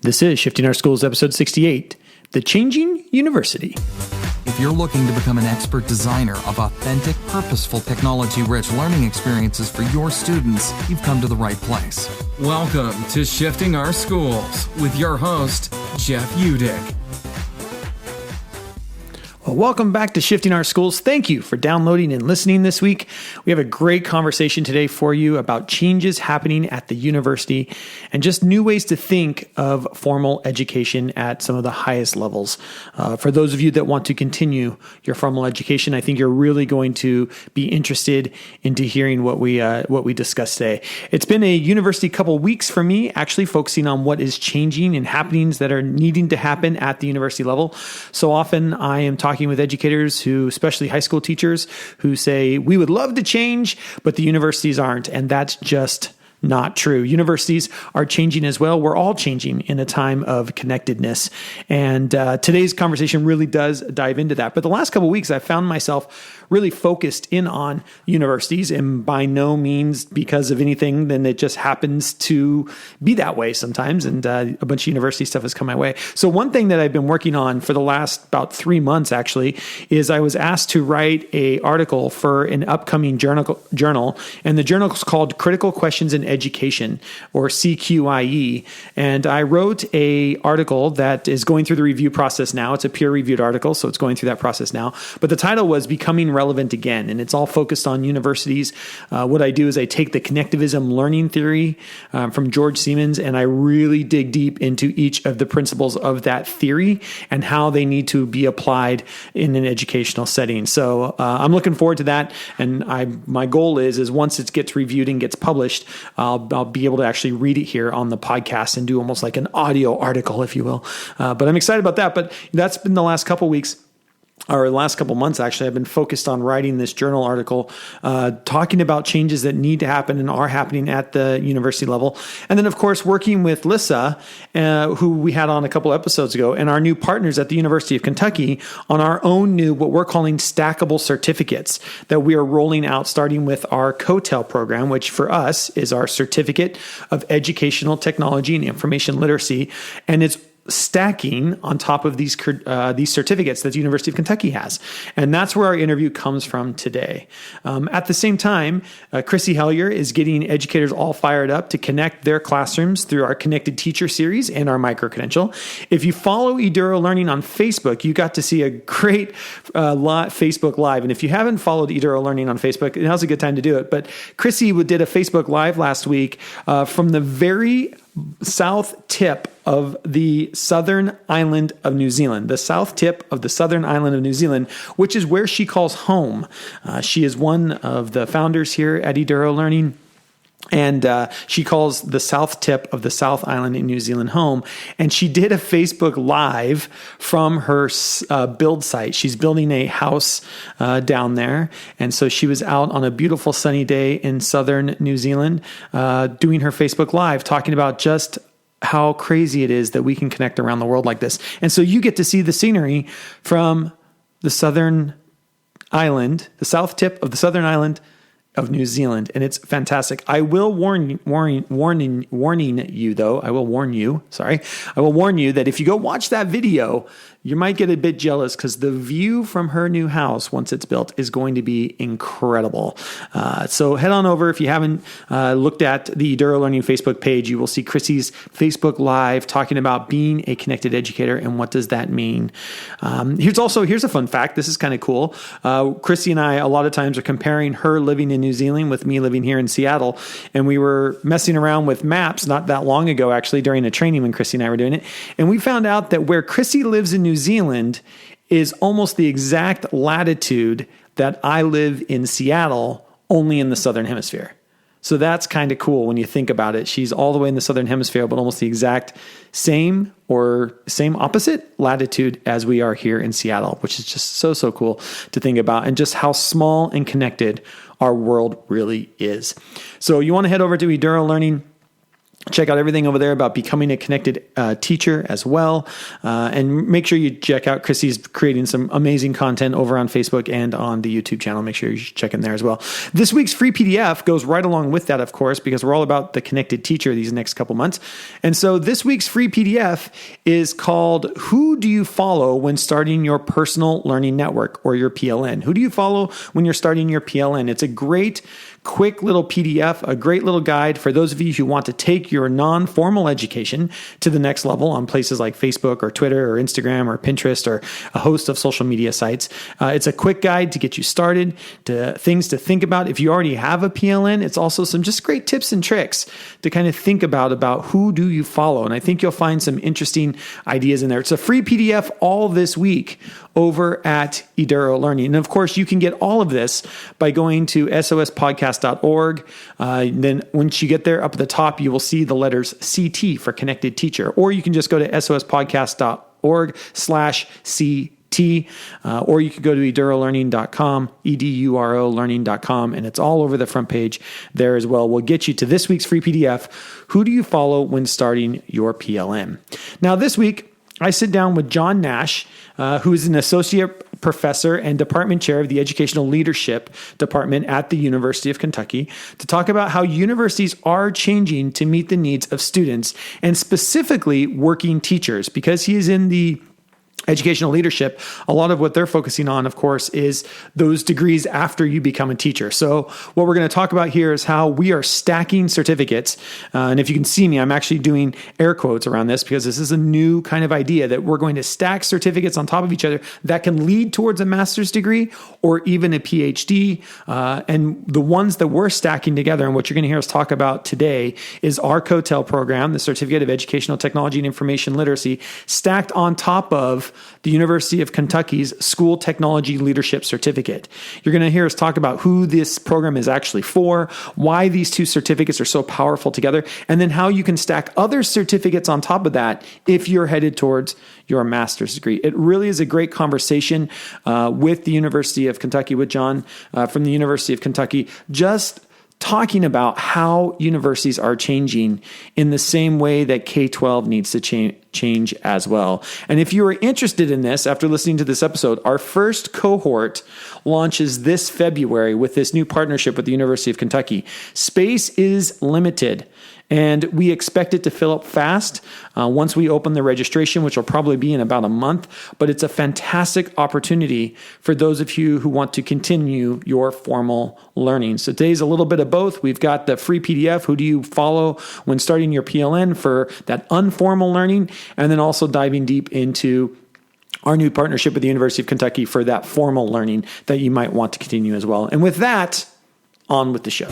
This is Shifting Our Schools, episode 68, The Changing University. If you're looking to become an expert designer of authentic, purposeful, technology-rich learning experiences for your students, you've come to the right place. Welcome to Shifting Our Schools with your host, Jeff Udick. Well, welcome back to Shifting Our Schools. Thank you for downloading and listening this week. We have a great conversation today for you about changes happening at the university and just new ways to think of formal education at some of the highest levels. For those of you that want to continue your formal education, I think you're really going to be interested into hearing what we discuss today. It's been a university couple weeks for me, actually focusing on what is changing and happenings that are needing to happen at the university level. So often I am talking with educators who, especially high school teachers, who say, we would love to change, but the universities aren't. And that's just not true. Universities are changing as well. We're all changing in a time of connectedness. And today's conversation really does dive into that. But the last couple of weeks, I found myself really focused in on universities, and by no means because of anything, then it just happens to be that way sometimes. And a bunch of university stuff has come my way. So one thing that I've been working on for the last about 3 months, actually, is I was asked to write an article for an upcoming journal. And the journal is called Critical Questions in Education, or CQIE. And I wrote an article that is going through the review process now. It's a peer-reviewed article, so it's going through that process now. But the title was Becoming Relevant Again, and it's all focused on universities. What I do is I take the connectivism learning theory from George Siemens, and I really dig deep into each of the principles of that theory and how they need to be applied in an educational setting. So I'm looking forward to that, and my goal is once it gets reviewed and gets published, I'll be able to actually read it here on the podcast and do almost like an audio article, if you will. But I'm excited about that. But that's been the last couple weeks. Or the last couple months, actually, I've been focused on writing this journal article, talking about changes that need to happen and are happening at the university level. And then, of course, working with Lissa, who we had on a couple episodes ago, and our new partners at the University of Kentucky on our own new, what we're calling stackable certificates that we are rolling out, starting with our COTEL program, which for us is our Certificate of Educational Technology and Information Literacy. And it's stacking on top of these certificates that the University of Kentucky has. And that's where our interview comes from today. At the same time, Chrissy Hellier is getting educators all fired up to connect their classrooms through our Connected Teacher series and our micro-credential. If you follow eDuro Learning on Facebook, you got to see a great Facebook Live. And if you haven't followed eDuro Learning on Facebook, now's a good time to do it. But Chrissy did a Facebook Live last week from the very south tip of the southern island of New Zealand, the south tip of the southern island of New Zealand, which is where she calls home. She is one of the founders here at eDuro Learning. And she calls the south tip of the South Island in New Zealand home. And she did a Facebook Live from her build site. She's building a house down there. And so she was out on a beautiful sunny day in southern New Zealand doing her Facebook Live, talking about just how crazy it is that we can connect around the world like this. And so you get to see the scenery from the southern island, the south tip of the southern island of New Zealand, and it's fantastic. I will warn you, though. I will warn you that if you go watch that video, you might get a bit jealous because the view from her new house, once it's built, is going to be incredible. So head on over. If you haven't looked at the eDuro Learning Facebook page, you will see Chrissy's Facebook Live talking about being a connected educator and what does that mean. Here's a fun fact. This is kind of cool. Chrissy and I, a lot of times, are comparing her living in New Zealand with me living here in Seattle. And we were messing around with maps not that long ago, actually, during a training when Chrissy and I were doing it. And we found out that where Chrissy lives in New Zealand is almost the exact latitude that I live in Seattle, only in the Southern Hemisphere. So that's kind of cool when you think about it. She's all the way in the Southern Hemisphere, but almost the exact same or same opposite latitude as we are here in Seattle, which is just so cool to think about, and just how small and connected our world really is. So you want to head over to eDuro Learning. Check out everything over there about becoming a connected teacher as well. And make sure you check out Chrissy's creating some amazing content over on Facebook and on the YouTube channel. Make sure you check in there as well. This week's free PDF goes right along with that, of course, because we're all about the connected teacher these next couple months. And so this week's free PDF is called Who Do You Follow When Starting Your Personal Learning Network, or your PLN? Who do you follow when you're starting your PLN? It's a great, quick little PDF, a great little guide for those of you who want to take your non-formal education to the next level on places like Facebook or Twitter or Instagram or Pinterest or a host of social media sites. It's a quick guide to get you started, to things to think about. If you already have a PLN, it's also some just great tips and tricks to kind of think about who do you follow. And I think you'll find some interesting ideas in there. It's a free PDF all this week over at Eduro Learning. And of course, you can get all of this by going to sospodcast.org. Then once you get there, up at the top, you will see the letters CT for Connected Teacher. Or you can just go to sospodcast.org/CT. Or you can go to edurolearning.com, edurolearning.com, and it's all over the front page there as well. We'll get you to this week's free PDF, Who Do You Follow When Starting Your PLN? Now, this week, I sit down with John Nash, who is an associate professor and department chair of the Educational Leadership Department at the University of Kentucky, to talk about how universities are changing to meet the needs of students, and specifically working teachers, because he is in the educational leadership. A lot of what they're focusing on, of course, is those degrees after you become a teacher. So what we're going to talk about here is how we are stacking certificates. And if you can see me, I'm actually doing air quotes around this because this is a new kind of idea that we're going to stack certificates on top of each other that can lead towards a master's degree or even a PhD. And the ones that we're stacking together, and what you're going to hear us talk about today, is our COTEL program, the Certificate of Educational Technology and Information Literacy, stacked on top of the University of Kentucky's School Technology Leadership Certificate. You're going to hear us talk about who this program is actually for, why these two certificates are so powerful together, and then how you can stack other certificates on top of that if you're headed towards your master's degree. It really is a great conversation with the University of Kentucky, with John from the University of Kentucky, just talking about how universities are changing in the same way that K-12 needs to change as well. And if you are interested in this, after listening to this episode, our first cohort launches this February with this new partnership with the University of Kentucky. Space is limited, and we expect it to fill up fast once we open the registration, which will probably be in about a month. But it's a fantastic opportunity for those of you who want to continue your formal learning. So today's a little bit of both. We've got the free PDF, Who Do You Follow When Starting Your PLN, for that informal learning, and then also diving deep into our new partnership with the University of Kentucky for that formal learning that you might want to continue as well. And with that, on with the show.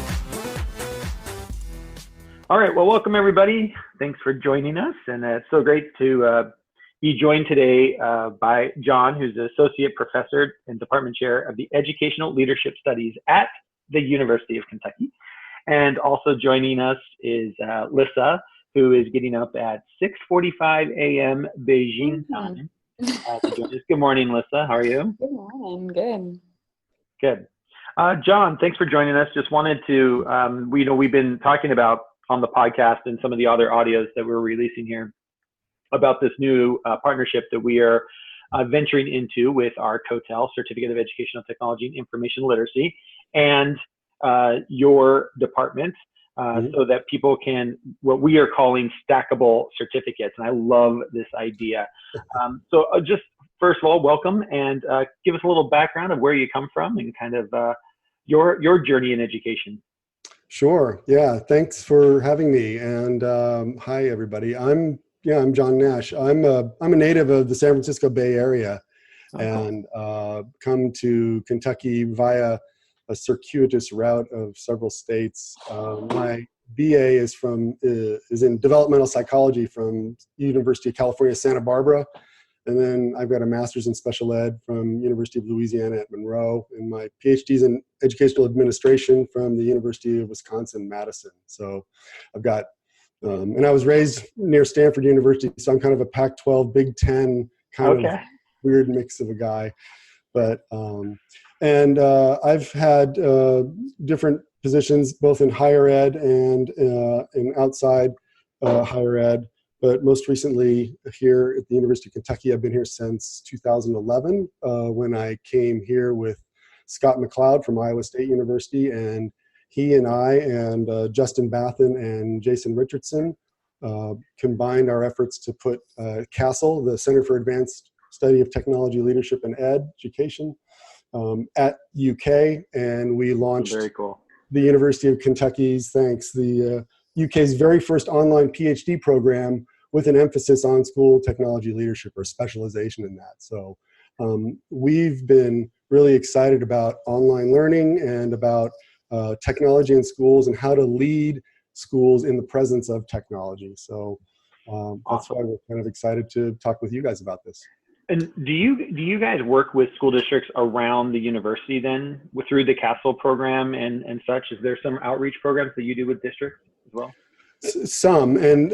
All right. Well, welcome, everybody. Thanks for joining us. And it's so great to be joined today by John, who's an associate professor and department chair of the Educational Leadership Studies at the University of Kentucky. And also joining us is Lissa, who is getting up at 6:45 a.m. Beijing time to join us. Good morning, Lissa. How are you? Good morning. Good. Good. John, thanks for joining us. Just wanted to, we've been talking about on the podcast and some of the other audios that we're releasing here about this new partnership that we are venturing into with our COTEL, Certificate of Educational Technology and Information Literacy, and your department, so that people can, what we are calling stackable certificates. And I love this idea. So just first of all, welcome, and give us a little background of where you come from and kind of your journey in education. Sure. Yeah. Thanks for having me. And hi, everybody. I'm John Nash. I'm a native of the San Francisco Bay Area, and come to Kentucky via a circuitous route of several states. My BA is in developmental psychology from University of California, Santa Barbara. And then I've got a master's in special ed from University of Louisiana at Monroe, and my PhD's in educational administration from the University of Wisconsin-Madison. So I've got, and I was raised near Stanford University, so I'm kind of a Pac-12, Big Ten kind of weird mix of a guy. But, I've had different positions both in higher ed and outside higher ed. But most recently here at the University of Kentucky, I've been here since 2011 when I came here with Scott McLeod from Iowa State University, and he and I and Justin Bathen and Jason Richardson combined our efforts to put CASTLE, the Center for Advanced Study of Technology, Leadership, and Education, at UK, and we launched Very cool. the University of Kentucky's, the UK's very first online PhD program with an emphasis on school technology leadership or specialization in that. So we've been really excited about online learning and about technology in schools and how to lead schools in the presence of technology. So that's why we're kind of excited to talk with you guys about this. And do you guys work with school districts around the university then through the CASTLE program and such? Is there some outreach programs that you do with districts as well? Some, and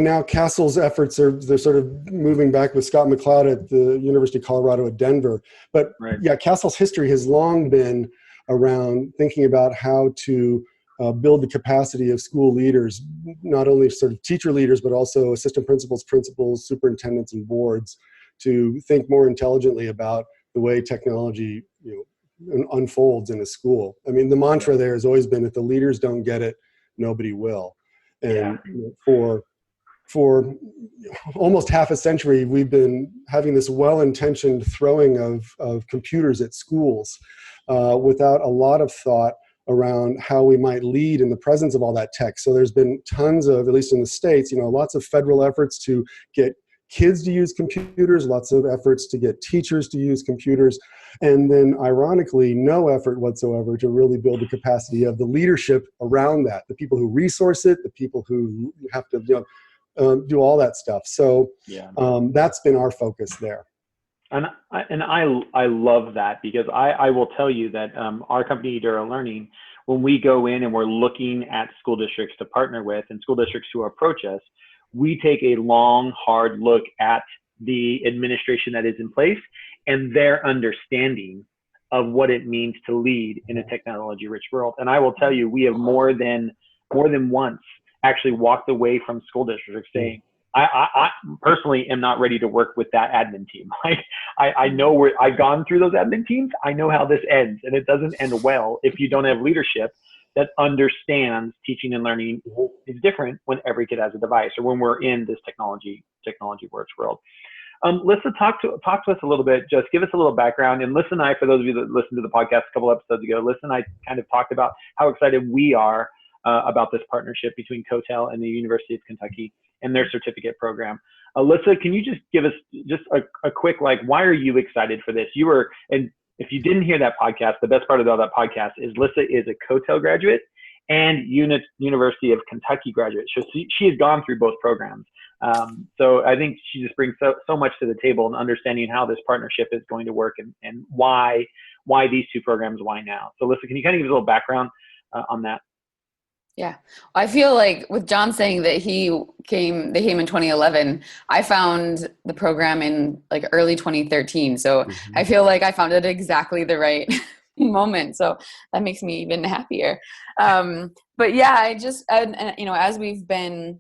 now CASTLE's efforts they're sort of moving back with Scott McLeod at the University of Colorado at Denver. But yeah, CASTLE's history has long been around thinking about how to build the capacity of school leaders, not only sort of teacher leaders, but also assistant principals, superintendents, and boards, to think more intelligently about the way technology unfolds in a school. I mean, the mantra there has always been, if the leaders don't get it, nobody will. And for almost half a century, we've been having this well-intentioned throwing of computers at schools without a lot of thought around how we might lead in the presence of all that tech. So there's been tons of, at least in the States, lots of federal efforts to get kids to use computers, lots of efforts to get teachers to use computers, and then ironically, no effort whatsoever to really build the capacity of the leadership around that, the people who resource it, the people who have to do all that stuff. So that's been our focus there. And I love that, because I will tell you that our company, Dura Learning, when we go in and we're looking at school districts to partner with and school districts who approach us, we take a long, hard look at the administration that is in place and their understanding of what it means to lead in a technology-rich world. And I will tell you, we have more than once actually walked away from school districts saying, I personally am not ready to work with that admin team. I know I've gone through those admin teams. I know how this ends, and it doesn't end well if you don't have leadership that understands teaching and learning is different when every kid has a device, or when we're in this technology works world. Lissa, talk to us a little bit. Just give us a little background. And Lissa and I, for those of you that listened to the podcast a couple episodes ago, Lissa and I kind of talked about how excited we are about this partnership between COTEL and the University of Kentucky and their certificate program. Lissa, can you just give us just a quick, why are you excited for this? And if you didn't hear that podcast, the best part about that podcast is Lissa is a COTEL graduate and University of Kentucky graduate. So she has gone through both programs. So I think she just brings so much to the table in understanding how this partnership is going to work and why these two programs, why now. So Lissa, can you kind of give us a little background on that? Yeah. I feel like with John saying that they came in 2011, I found the program in early 2013. So I feel like I found it exactly the right moment. So that makes me even happier. But yeah, I just, and as we've been,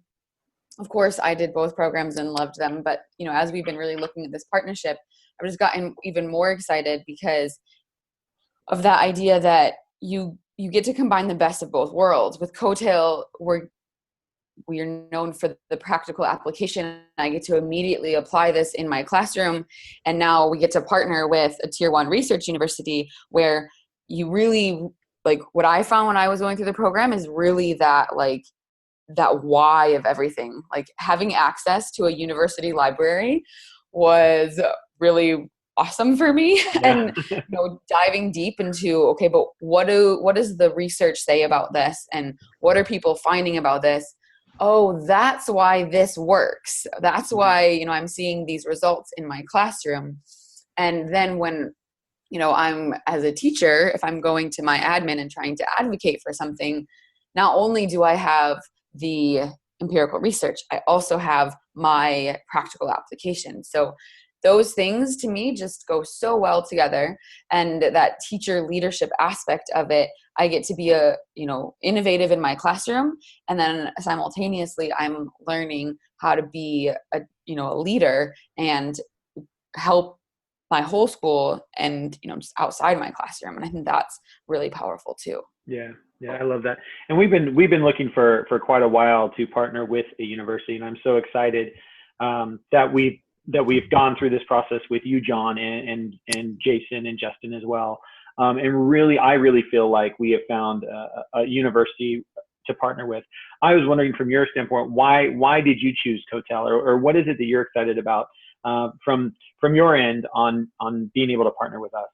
of course, I did both programs and loved them. But, as we've been really looking at this partnership, I've just gotten even more excited because of that idea that you get to combine the best of both worlds. With COTEL, we are known for the practical application. I get to immediately apply this in my classroom. And now we get to partner with a tier 1 research university where you really, what I found when I was going through the program is really that why of everything. Having access to a university library was really awesome for me. And diving deep into, okay, but what does the research say about this, and what are people finding about this? Oh, that's why this works. That's why I'm seeing these results in my classroom. And then when I'm, as a teacher, if I'm going to my admin and trying to advocate for something, not only do I have the empirical research, I also have my practical application. So those things to me just go so well together. And that teacher leadership aspect of it, I get to be innovative in my classroom. And then simultaneously I'm learning how to be a leader and help my whole school and, just outside my classroom. And I think that's really powerful too. Yeah. Yeah. I love that. And we've been looking for quite a while to partner with a university. And I'm so excited that we've gone through this process with you, John, and Jason and Justin as well. And really, I really feel like we have found a university to partner with. I was wondering, from your standpoint, why did you choose Cotel, or what is it that you're excited about from your end on being able to partner with us?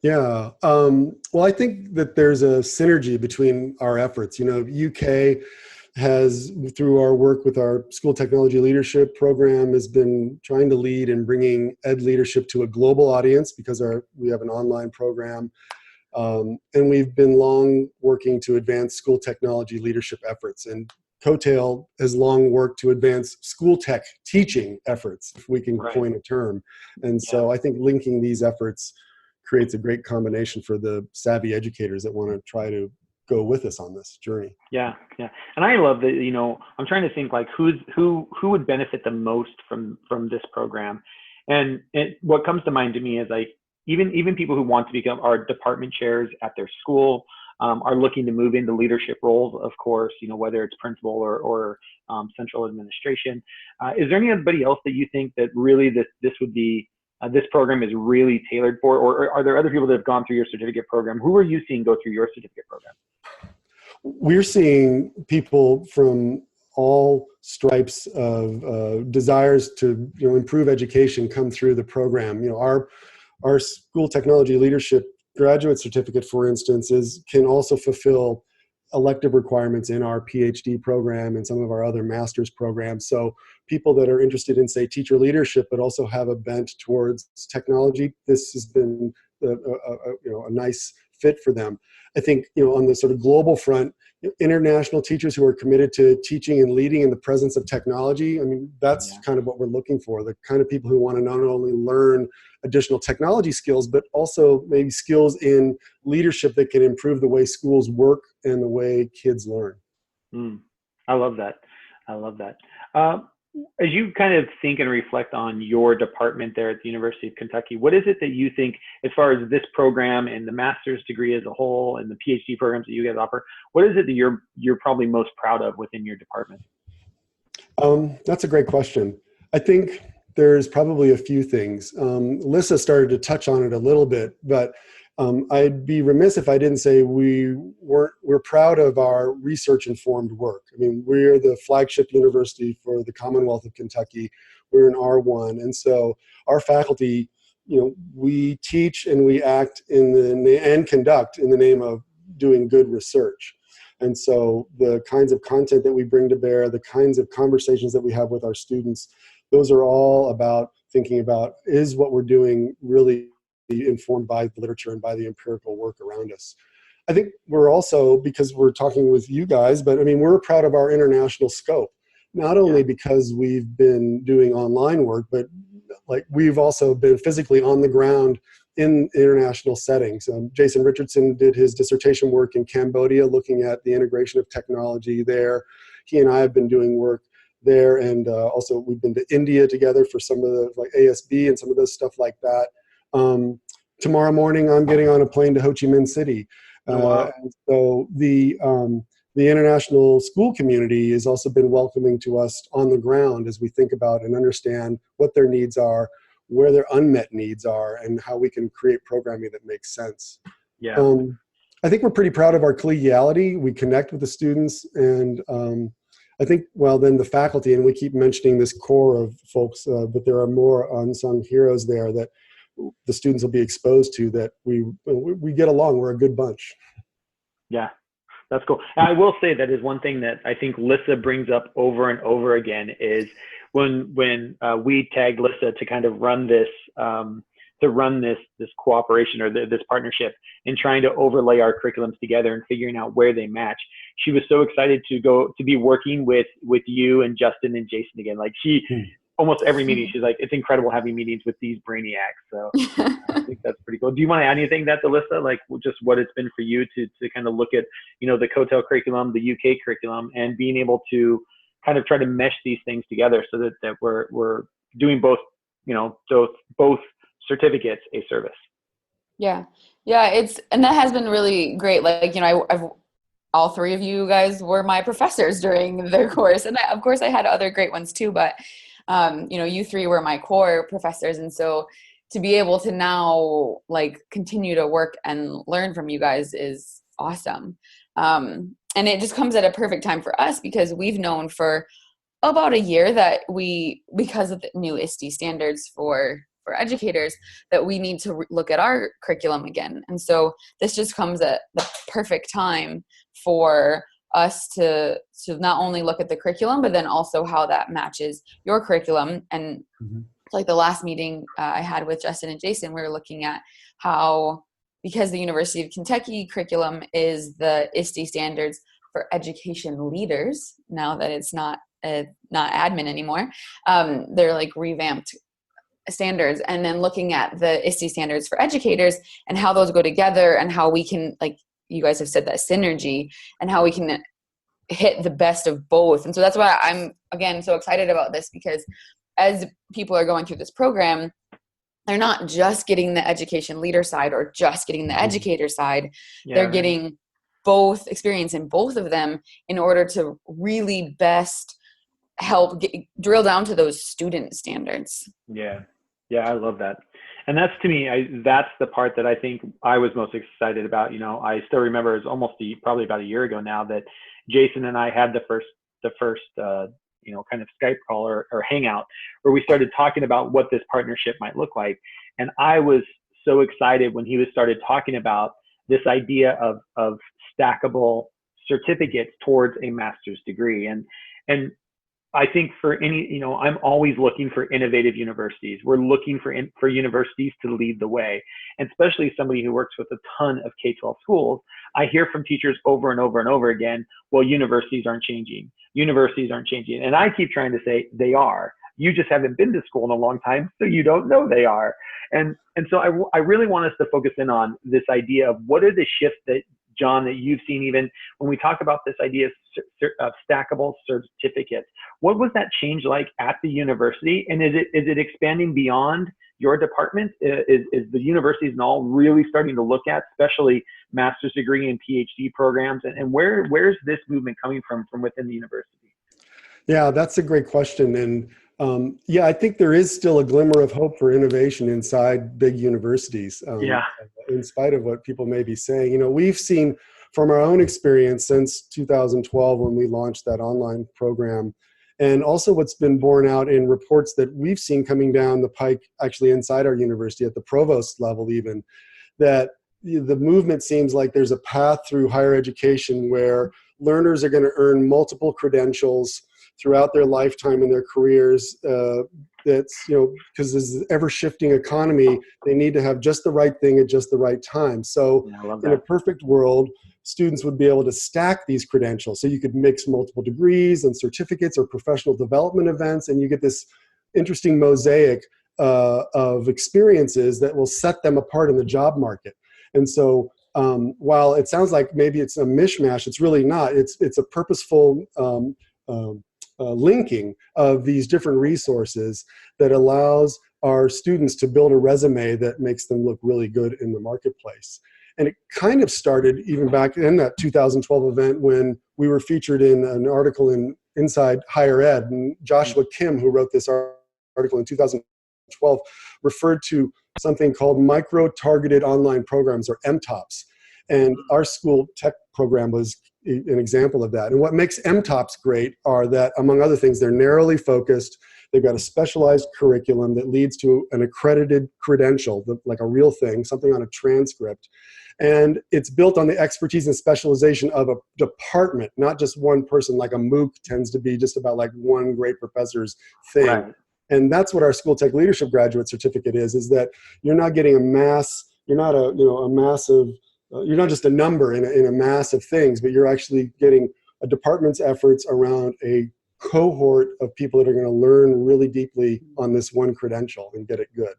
Yeah. Well, I think that there's a synergy between our efforts. UK has, through our work with our school technology leadership program, has been trying to lead in bringing ed leadership to a global audience because we have an online program. And we've been long working to advance school technology leadership efforts. And Cotel has long worked to advance school tech teaching efforts, if we can coin a term. And so I think linking these efforts creates a great combination for the savvy educators that want to try to go with us on this journey. Yeah. And I love that, I'm trying to think like who would benefit the most from this program. And what comes to mind to me is like, even people who want to become our department chairs at their school, are looking to move into leadership roles, of course, whether it's principal or central administration. Is there anybody else that you think that really this would be, this program is really tailored for, or are there other people that have gone through your certificate program? Who are you seeing go through your certificate program? We're seeing people from all stripes of desires to improve education come through the program. Our school technology leadership graduate certificate, for instance, can also fulfill elective requirements in our PhD program and some of our other master's programs. So people that are interested in, say, teacher leadership, but also have a bent towards technology, this has been a nice fit for them. I think, on the sort of global front, international teachers who are committed to teaching and leading in the presence of technology, that's kind of what we're looking for, the kind of people who want to not only learn additional technology skills, but also maybe skills in leadership that can improve the way schools work and the way kids learn. I love that. As you kind of think and reflect on your department there at the University of Kentucky, what is it that you think, as far as this program and the master's degree as a whole and the PhD programs that you guys offer, what is it that you're probably most proud of within your department? That's a great question. I think there's probably a few things. Lissa started to touch on it a little bit, but I'd be remiss if I didn't say we're proud of our research-informed work. We're the flagship university for the Commonwealth of Kentucky. We're an R1, and so our faculty, we teach and we act and conduct in the name of doing good research. And so the kinds of content that we bring to bear, the kinds of conversations that we have with our students, those are all about thinking about, is what we're doing really informed by the literature and by the empirical work around us. I think we're also, because we're talking with you guys, but we're proud of our international scope, not only because we've been doing online work, but we've also been physically on the ground in international settings. Jason Richardson did his dissertation work in Cambodia, looking at the integration of technology there. He and I have been doing work there, and also we've been to India together for some of the ASB and some of this stuff like that. Tomorrow morning, I'm getting on a plane to Ho Chi Minh City. And so the international school community has also been welcoming to us on the ground as we think about and understand what their needs are, where their unmet needs are, and how we can create programming that makes sense. Yeah. I think we're pretty proud of our collegiality. We connect with the students, and I think, then the faculty, and we keep mentioning this core of folks, but there are more unsung heroes there that the students will be exposed to, that we get along. We're a good bunch. Yeah, that's cool. And I will say that is one thing that I think Lissa brings up over and over again is when we tagged Lissa to kind of run this cooperation or this partnership and trying to overlay our curriculums together and figuring out where they match. She was so excited to be working with you and Justin and Jason again. almost every meeting, she's like, it's incredible having meetings with these brainiacs. So I think that's pretty cool. Do you want to add anything to that, Alyssa? Like just what it's been for you to kind of look at, the COTEL curriculum, the UK curriculum, and being able to kind of try to mesh these things together so that we're doing both, both certificates a service. Yeah. And that has been really great. Like, I've all three of you guys were my professors during their course. And of course I had other great ones too, but you three were my core professors. And so to be able to now like continue to work and learn from you guys is awesome. And it just comes at a perfect time for us because we've known for about a year that because of the new ISTE standards for educators, that we need to look at our curriculum again. And so this just comes at the perfect time for us to not only look at the curriculum, but then also how that matches your curriculum. And like the last meeting I had with Justin and Jason, we were looking at how, because the University of Kentucky curriculum is the ISTE standards for education leaders, now that it's not admin anymore, they're like revamped standards, and then looking at the ISTE standards for educators and how those go together and how we can, like you guys have said, that synergy and how we can hit the best of both. And so that's why I'm, again, so excited about this, because as people are going through this program, they're not just getting the education leader side or just getting the educator side. They're getting both experience in both of them in order to really best help drill down to those student standards. Yeah, I love that. And that's, to me, that's the part that I think I was most excited about. I still remember it's almost probably about a year ago now that Jason and I had the first kind of Skype call or hangout where we started talking about what this partnership might look like. And I was so excited when he started talking about this idea of stackable certificates towards a master's degree. And I think for I'm always looking for innovative universities. We're looking for universities to lead the way. And especially somebody who works with a ton of K-12 schools, I hear from teachers over and over and over again, well, universities aren't changing. Universities aren't changing. And I keep trying to say they are. You just haven't been to school in a long time, so you don't know they are. And so I really want us to focus in on this idea of what are the shifts that, John, that you've seen even when we talk about this idea of stackable certificates. What was that change like at the university? And is it expanding beyond your department? Is the universities and all really starting to look at, especially master's degree and PhD programs? And where's this movement coming from within the university? Yeah, that's a great question. And I think there is still a glimmer of hope for innovation inside big universities. In spite of what people may be saying, we've seen from our own experience since 2012 when we launched that online program, and also what's been borne out in reports that we've seen coming down the pike, actually inside our university at the provost level even, that the movement seems like there's a path through higher education where learners are going to earn multiple credentials throughout their lifetime and their careers. That's, because there's an ever-shifting economy, they need to have just the right thing at just the right time. So in a perfect world, students would be able to stack these credentials. So you could mix multiple degrees and certificates or professional development events, and you get this interesting mosaic of experiences that will set them apart in the job market. And so while it sounds like maybe it's a mishmash, it's really not. It's a purposeful linking of these different resources that allows our students to build a resume that makes them look really good in the marketplace. And it kind of started even back in that 2012 event when we were featured in an article in Inside Higher Ed. And Joshua Kim, who wrote this article in 2012, referred to something called micro-targeted online programs, or MTOPs. And our school tech program was an example of that. And what makes MTOPs great are that, among other things, they're narrowly focused. They've got a specialized curriculum that leads to an accredited credential, like a real thing, something on a transcript. And it's built on the expertise and specialization of a department, not just one person, like a MOOC tends to be just about like one great professor's thing. Right. And that's what our school tech leadership graduate certificate is that you're not getting a mass, you're not a massive, you're not just a number in a mass of things, but you're actually getting a department's efforts around a cohort of people that are going to learn really deeply on this one credential and get it good.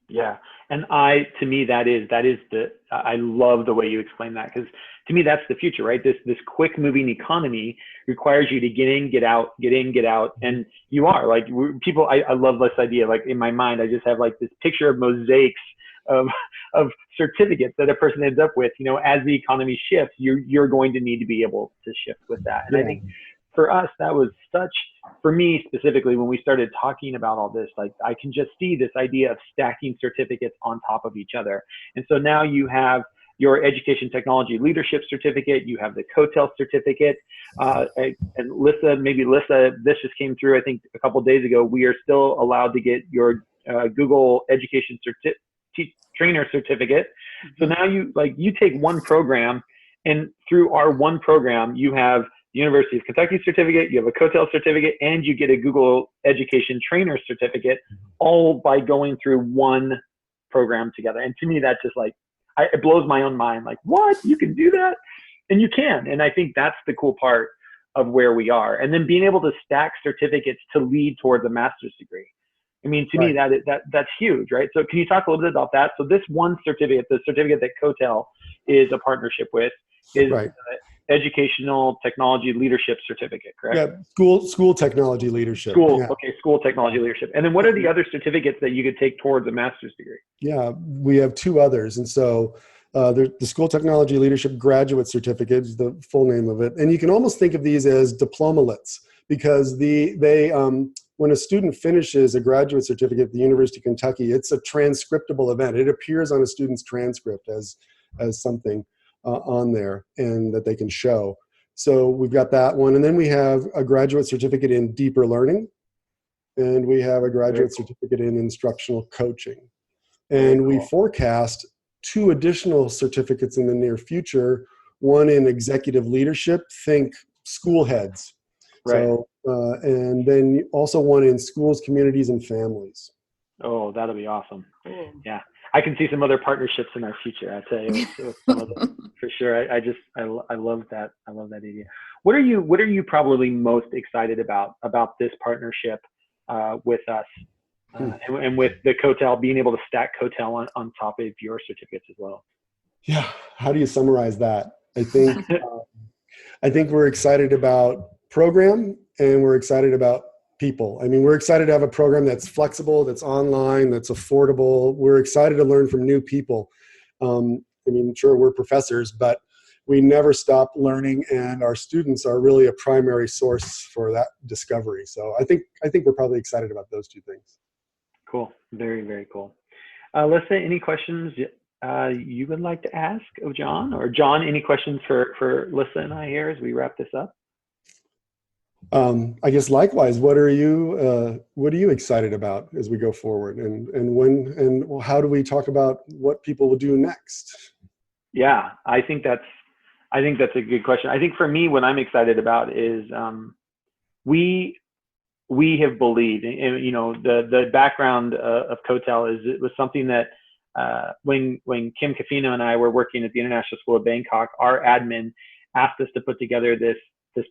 Yeah. And to me, I love the way you explain that, because to me, that's the future, right? This quick moving economy requires you to get in, get out, get in, get out. And you are like people, I love this idea. Like in my mind, I just have like this picture of mosaics of certificates that a person ends up with, as the economy shifts, you're going to need to be able to shift with that. And I think for us, that was for me specifically, when we started talking about all this, like I can just see this idea of stacking certificates on top of each other. And so now you have your education technology leadership certificate, you have the COTEL certificate, and Lissa, this just came through, I think a couple of days ago, we are still allowed to get your Google education trainer certificate. So now you take one program, and through our one program, you have the University of Kentucky certificate, you have a COTEL certificate, and you get a Google education trainer certificate, all by going through one program together. And to me, that's just like, it blows my own mind. Like, what? You can do that? And you can. And I think that's the cool part of where we are. And then being able to stack certificates to lead towards a master's degree. I mean, to me, that's huge, right? So can you talk a little bit about that? So this one certificate, the certificate that COTEL is a partnership with, is Educational Technology Leadership Certificate, correct? Yeah, school technology leadership. Okay, school technology leadership. And then what are the other certificates that you could take towards a master's degree? Yeah, we have two others. And so the School Technology Leadership Graduate Certificate is the full name of it. And you can almost think of these as diplomalets, because when a student finishes a graduate certificate at the University of Kentucky, it's a transcriptable event. It appears on a student's transcript as something on there and that they can show. So we've got that one. And then we have a graduate certificate in deeper learning, and we have a graduate certificate in instructional coaching. And we forecast 2 additional certificates in the near future, one in executive leadership, think school heads. Right. So, and then also one in schools, communities, and families. Oh, that'll be awesome. Yeah. I can see some other partnerships in our future. I tell you, for sure. I love that. I love that idea. What are you probably most excited about this partnership with us and with the COTEL, being able to stack COTEL on top of your certificates as well? Yeah. How do you summarize that? I think we're excited about program, and we're excited about people. I mean, we're excited to have a program that's flexible, that's online, that's affordable. We're excited to learn from new people. Sure, we're professors, but we never stop learning, and our students are really a primary source for that discovery. So I think we're probably excited about those 2 things. Cool. Very, very cool. Lissa, any questions you would like to ask of John? Or John, any questions for Lissa and I here as we wrap this up? I guess likewise, what are you excited about as we go forward, and how do we talk about what people will do next? Yeah, I think that's a good question. I think for me, what I'm excited about is we have believed, and the background of COTEL is it was something that when Kim Cafino and I were working at the International School of Bangkok, our admin asked us to put together this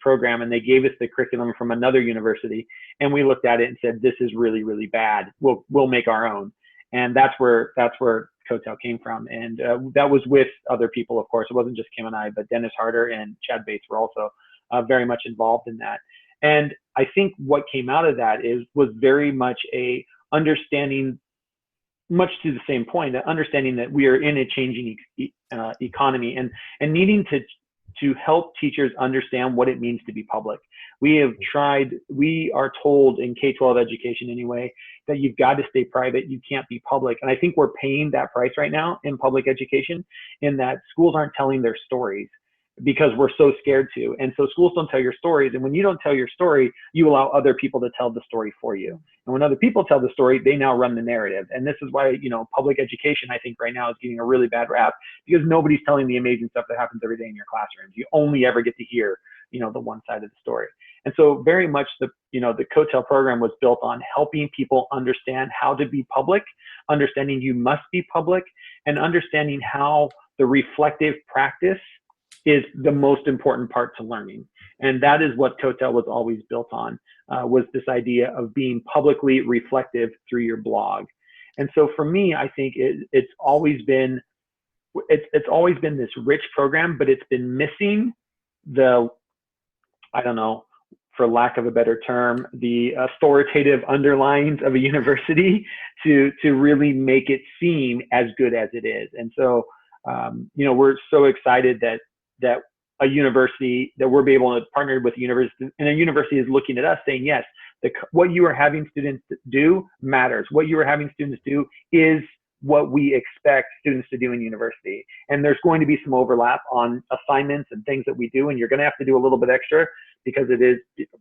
program, and they gave us the curriculum from another university, and we looked at it and said, this is really, really bad. We'll make our own. And that's where COTEL came from. And that was with other people, of course. It wasn't just Kim and I, but Dennis Harder and Chad Bates were also very much involved in that. And I think what came out of that was very much a understanding, much to the same point, that understanding that we are in a changing economy, and needing to help teachers understand what it means to be public. We are told in K-12 education anyway, that you've got to stay private, you can't be public. And I think we're paying that price right now in public education, in that schools aren't telling their stories because we're so scared to. And so schools don't tell your stories. And when you don't tell your story, you allow other people to tell the story for you. And when other people tell the story, they now run the narrative. And this is why, public education, I think right now is getting a really bad rap, because nobody's telling the amazing stuff that happens every day in your classrooms. You only ever get to hear, the one side of the story. And so very much the COTEL program was built on helping people understand how to be public, understanding you must be public, and understanding how the reflective practice is the most important part to learning. And that is what Totel was always built on, was this idea of being publicly reflective through your blog. And so for me, I think it's always been this rich program, but it's been missing the, I don't know, for lack of a better term, the authoritative underlines of a university to really make it seem as good as it is. And so, we're so excited that a university, that we're able to partner with a university, and a university is looking at us saying, yes, what you are having students do matters. What you are having students do is what we expect students to do in university. And there's going to be some overlap on assignments and things that we do, and you're going to have to do a little bit extra because it is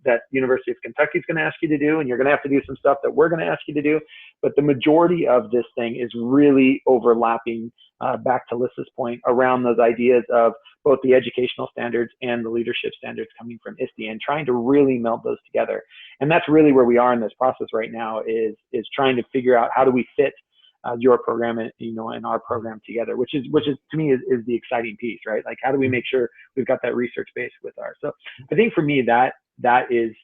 that University of Kentucky is going to ask you to do, and you're going to have to do some stuff that we're going to ask you to do. But the majority of this thing is really overlapping, back to Lissa's point, around those ideas of both the educational standards and the leadership standards coming from ISTE, and trying to really meld those together. And that's really where we are in this process right now, is trying to figure out how do we fit your program and and our program together, which is to me is the exciting piece, right? Like, how do we make sure we've got that research base with ours? So I think for me that is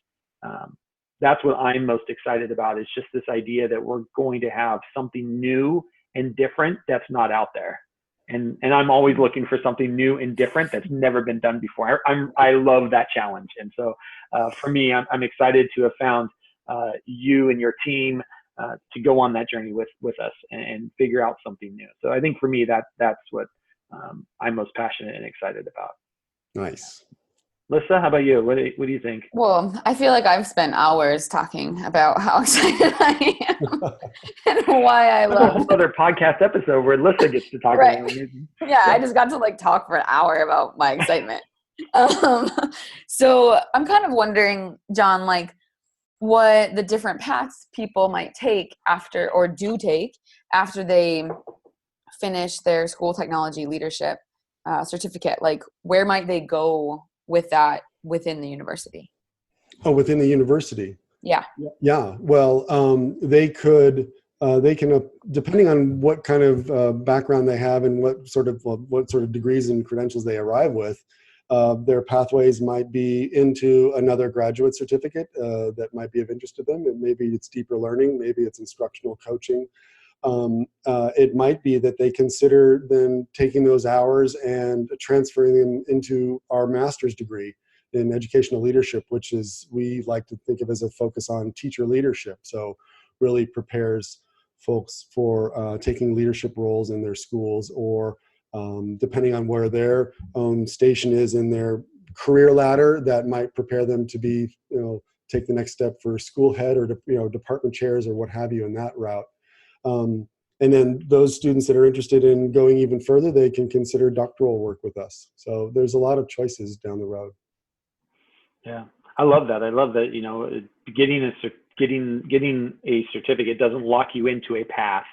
that's what I'm most excited about, is just this idea that we're going to have something new and different that's not out there. And I'm always looking for something new and different that's never been done before. I love that challenge. And so for me, I'm excited to have found you and your team to go on that journey with us and figure out something new. So I think for me, that's what I'm most passionate and excited about. Nice. Lissa, how about you? What do you think? Well, I feel like I've spent hours talking about how excited I am and why I love a whole other podcast episode where Lissa gets to talk right. about it. Yeah, I just got to talk for an hour about my excitement. So I'm kind of wondering, John, what the different paths people might take after, or do take after they finish their school technology leadership certificate. Where might they go with that within the university? Oh, within the university. Yeah. Yeah. Well, they can, depending on what kind of background they have and what sort of degrees and credentials they arrive with, their pathways might be into another graduate certificate that might be of interest to them. And maybe it's deeper learning, maybe it's instructional coaching. It might be that they consider then taking those hours and transferring them into our master's degree in educational leadership, which is, we like to think of as a focus on teacher leadership. So really prepares folks for taking leadership roles in their schools, or depending on where their own station is in their career ladder, that might prepare them to be, take the next step for school head or, department chairs or what have you in that route. And then those students that are interested in going even further, they can consider doctoral work with us. So there's a lot of choices down the road. Yeah, I love that. I love that, getting a certificate doesn't lock you into a path.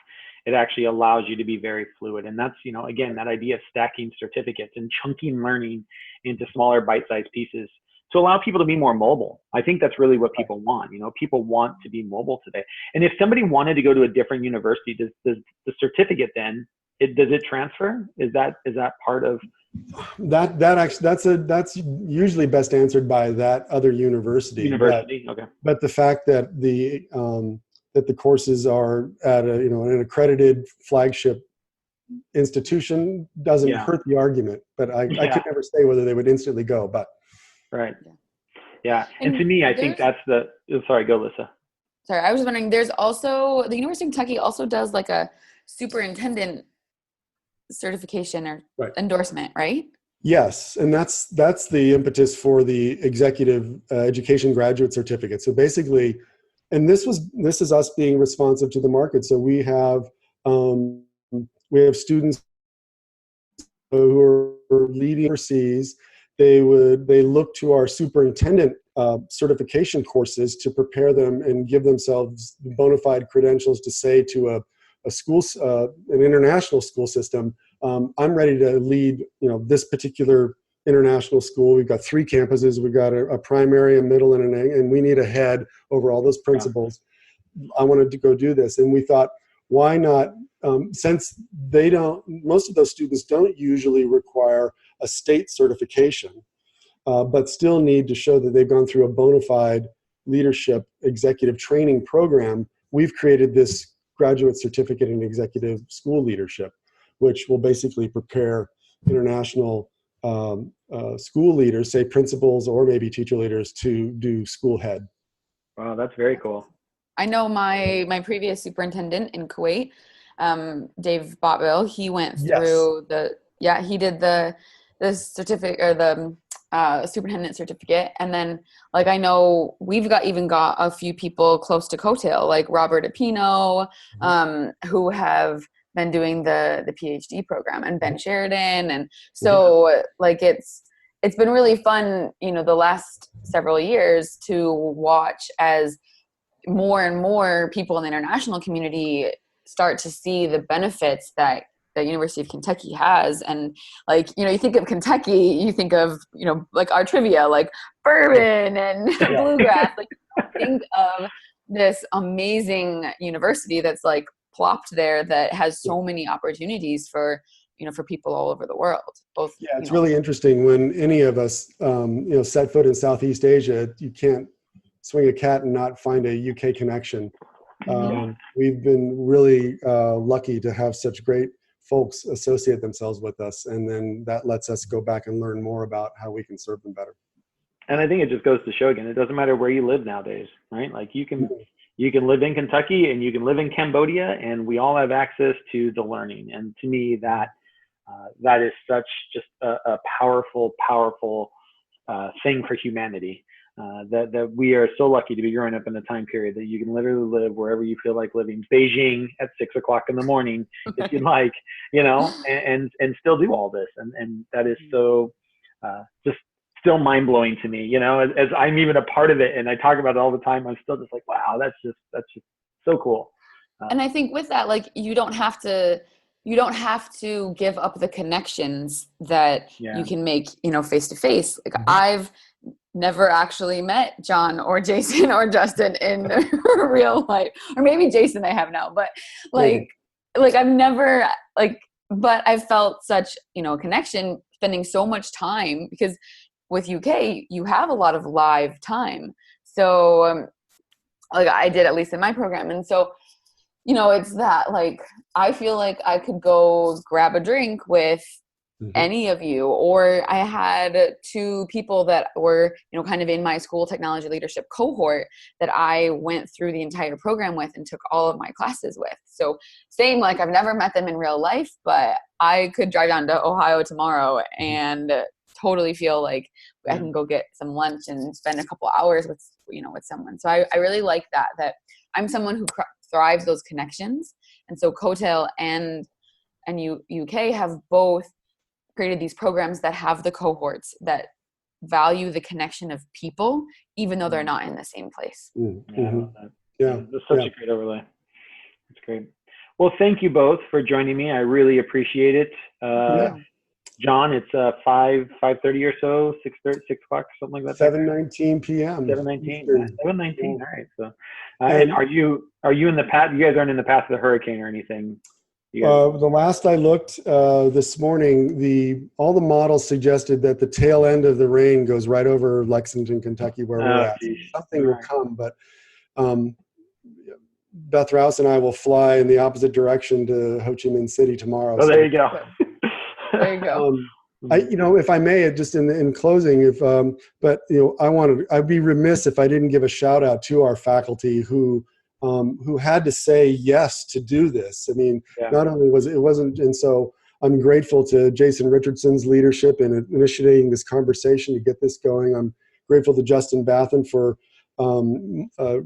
It actually allows you to be very fluid. And that's, again, that idea of stacking certificates and chunking learning into smaller bite-sized pieces to allow people to be more mobile. I think that's really what people want. People want to be mobile today. And if somebody wanted to go to a different university, does the certificate then, does it transfer? Is that part of that? Actually, that's usually best answered by that other university. Okay. But the fact that the courses are at an accredited flagship institution doesn't hurt the argument. But I could never say whether they would instantly go. But right. Yeah. And to me, I think that's sorry, go Lissa. Sorry, I was wondering, there's also, the University of Kentucky also does a superintendent certification or endorsement, right? Yes. And that's the impetus for the executive education graduate certificate. So basically, and this is us being responsive to the market. So we have students who are leading overseas. They look to our superintendent certification courses to prepare them and give themselves bona fide credentials to say to a school, an international school system, I'm ready to lead, this particular international school. We've got 3 campuses. We've got a primary, a middle, and we need a head over all those principals. Yeah. I wanted to go do this. And we thought, why not, since most of those students don't usually require a state certification, but still need to show that they've gone through a bona fide leadership executive training program, we've created this graduate certificate in executive school leadership, which will basically prepare international school leaders, say principals or maybe teacher leaders, to do school head. Wow, that's very cool. I know my previous superintendent in Kuwait, Dave Botville, he went through he did the certificate, or the superintendent certificate. And then, like, I know we've got a few people close to Coattail, like Robert Apino, who have been doing the PhD program, and Ben Sheridan. And so like, it's been really fun, the last several years to watch as more and more people in the international community start to see the benefits that the University of Kentucky has. And like, you think of Kentucky, you think of, like our trivia, like bourbon and bluegrass, like think of this amazing university that's like plopped there that has so many opportunities for people all over the world. Both. Yeah, it's really interesting when any of us, set foot in Southeast Asia, you can't swing a cat and not find a UK connection. We've been really lucky to have such great folks associate themselves with us, and then that lets us go back and learn more about how we can serve them better. And I think it just goes to show again, it doesn't matter where you live nowadays, right? Like you can live in Kentucky and you can live in Cambodia, and we all have access to the learning. And to me, that is such just a powerful thing for humanity. That we are so lucky to be growing up in a time period that you can literally live wherever you feel like living. Beijing at 6 o'clock in the morning, if you like, and still do all this. And that is so just still mind blowing to me, as I'm even a part of it and I talk about it all the time. I'm still just like, wow, that's just so cool. And I think with that, like, you don't have to give up the connections that you can make, face to face. Like I've never actually met John or Jason or Justin in real life, or maybe Jason I have now, but like I've never but I've felt such, a connection spending so much time, because with UK, you have a lot of live time. So like I did, at least in my program. And so, it's that, like, I feel like I could go grab a drink with any of you, or I had two people that were, kind of in my school technology leadership cohort that I went through the entire program with and took all of my classes with. So same, like I've never met them in real life, but I could drive down to Ohio tomorrow and totally feel like I can go get some lunch and spend a couple hours with, with someone. So I really like that I'm someone who thrives those connections. And so Coattail and UK have both created these programs that have the cohorts that value the connection of people, even though they're not in the same place. That's such a great overlay. That's great. Well, thank you both for joining me. I really appreciate it. John, it's 5:30 or so, 6:30, 6 o'clock, something like that. 7:19 p.m. 7:19. 7:19. All right. So, and are you in the path? You guys aren't in the path of the hurricane or anything? The last I looked this morning, all the models suggested that the tail end of the rain goes right over Lexington, Kentucky, where we're at. Something will come, but Beth Rouse and I will fly in the opposite direction to Ho Chi Minh City tomorrow. Oh, there you go. There you go. If I may, just in closing, I'd be remiss if I didn't give a shout out to our faculty who had to say yes to do this. I mean, not only wasn't, and so I'm grateful to Jason Richardson's leadership in initiating this conversation to get this going. I'm grateful to Justin Bathen for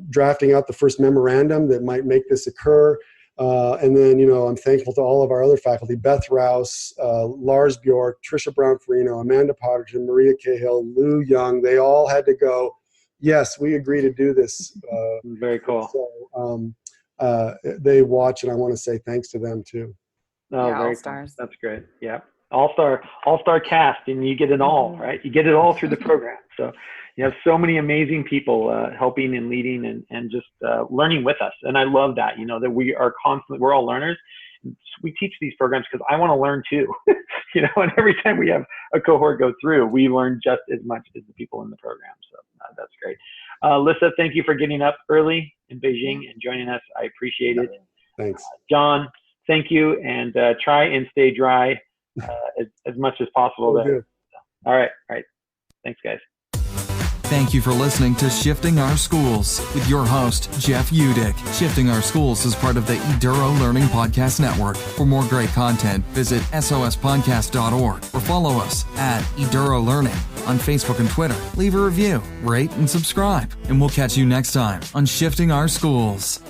drafting out the first memorandum that might make this occur. And then, I'm thankful to all of our other faculty, Beth Rouse, Lars Bjork, Tricia Brown-Farino, Amanda Potterton, Maria Cahill, Lou Young. They all had to go, yes, we agree to do this. Very cool. So they watch, and I want to say thanks to them too. Oh, yeah, very all stars. Cool. That's great. Yeah. All-star cast, and you get it all, right? You get it all through the program. So you have so many amazing people helping and leading and just learning with us. And I love that, that we are we're all learners, we teach these programs because I want to learn too. And every time we have a cohort go through, we learn just as much as the people in the program. So that's great. Lissa, thank you for getting up early in Beijing and joining us. I appreciate it. Thanks. John, thank you, and try and stay dry as much as possible. All right. Thanks, guys. Thank you for listening to Shifting Our Schools with your host, Jeff Udick. Shifting Our Schools is part of the Eduro Learning Podcast Network. For more great content, visit sospodcast.org or follow us at Eduro Learning on Facebook and Twitter. Leave a review, rate, and subscribe. And we'll catch you next time on Shifting Our Schools.